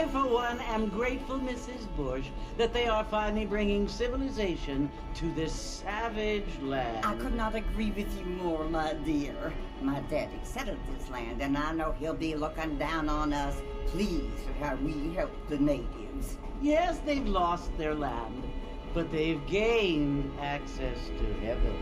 I, for one, am grateful, Mrs. Bush, that they are finally bringing civilization to this savage land. I could not agree with you more, my dear. My daddy settled this land, and I know he'll be looking down on us, pleased at how we help the natives. Yes, they've lost their land, but they've gained access to heaven.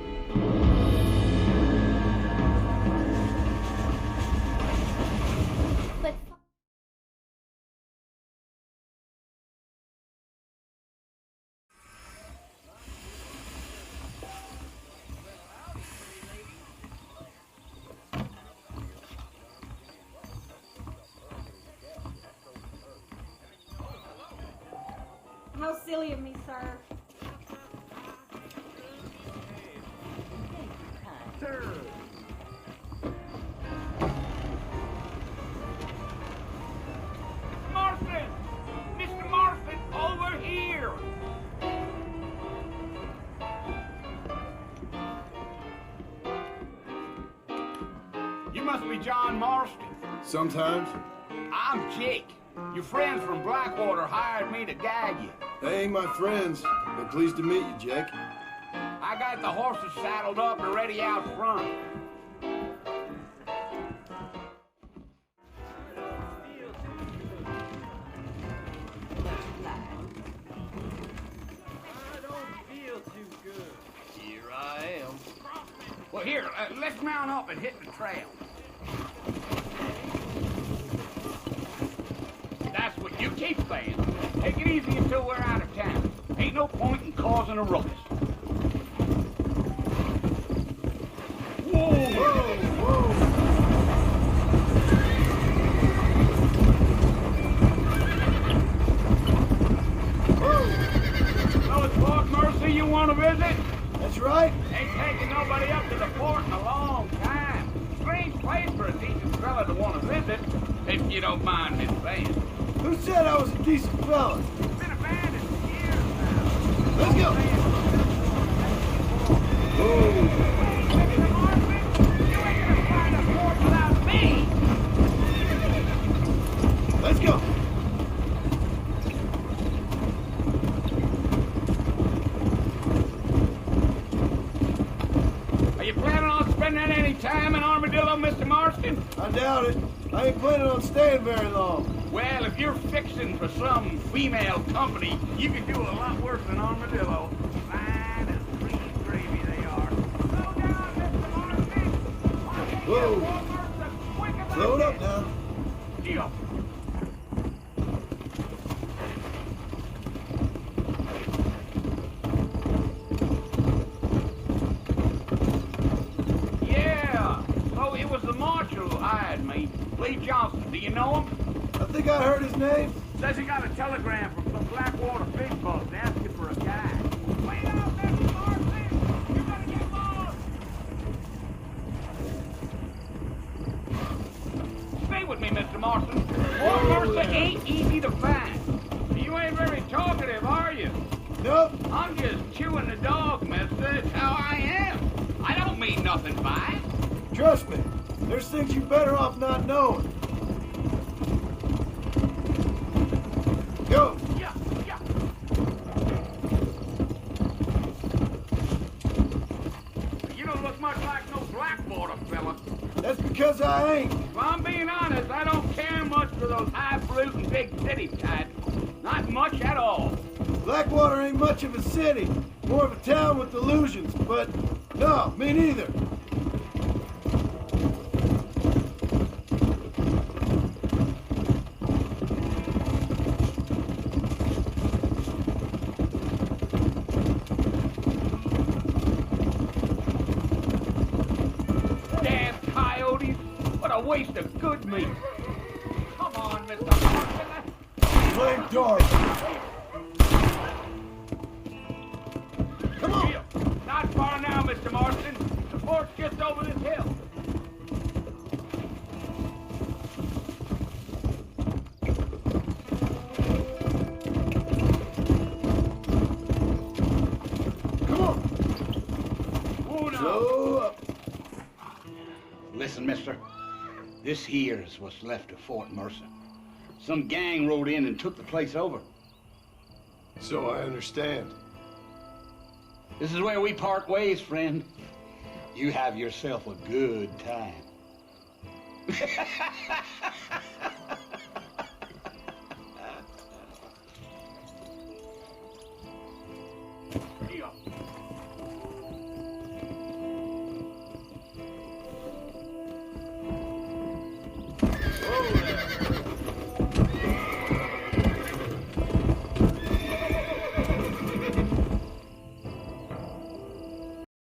How silly of me, sir. Sir. Marston! Mr. Marston, over here! You must be John Marston. Sometimes. I'm Jake. Your friends from Blackwater hired me to guide you. They ain't my friends, but pleased to meet you, Jake. I got the horses saddled up and ready out front. I don't feel too good. Here I am. Well, here, let's mount up and hit the trail. That's what you keep saying. Take it easy until we're out of town. Ain't no point in causing a ruckus. Whoa! Whoa! Whoa! So it's Fort Mercy you want to visit? That's right. Ain't taking nobody up to the fort in a long time. Strange place for a decent fella to want to visit, if you don't mind me saying. Who said I was a decent fella? It's been abandoned for years now. Let's go. Whoa. Mr. Marvin, you ain't gonna find a fort without me. Let's go. Are you planning on spending any time in Armadillo, Mr. Marston? I doubt it. I ain't planning on staying very long. Well, if you're fixing for some female company, you can do a lot worse than Armadillo. Fine and green gravy they are. Slow down, Mr. Marston. Whoa. Slow it up now. Deal. Yeah, so it was the marshal who hired me. Lee Johnson, do you know him? I think I heard his name. Says he got a telegram from some Blackwater big bugs asking for a guide. Wait up, Mr. Marston! You gotta get lost! Stay with me, Mr. Marston. Fort Mercy ain't easy to find. You ain't very talkative, are you? Nope. I'm just chewing the dog, mister. It's how I am. I don't mean nothing by it. Trust me. There's things you're better off not knowing. Go. Yeah, yeah. You don't look much like no Blackwater fella. That's because I ain't. If I'm being honest, I don't care much for those highfalutin big city types. Not much at all. Blackwater ain't much of a city. More of a town with illusions, but no, me neither. Waste of good meat. Come on, Mr. Marston. Flame dark. Come on. Not far now, Mr. Marston. The fort's just over this hill. Come on. Oh, no. So up. Listen, mister. This here is what's left of Fort Mercy. Some gang rode in and took the place over. So I understand. This is where we part ways, friend. You have yourself a good time.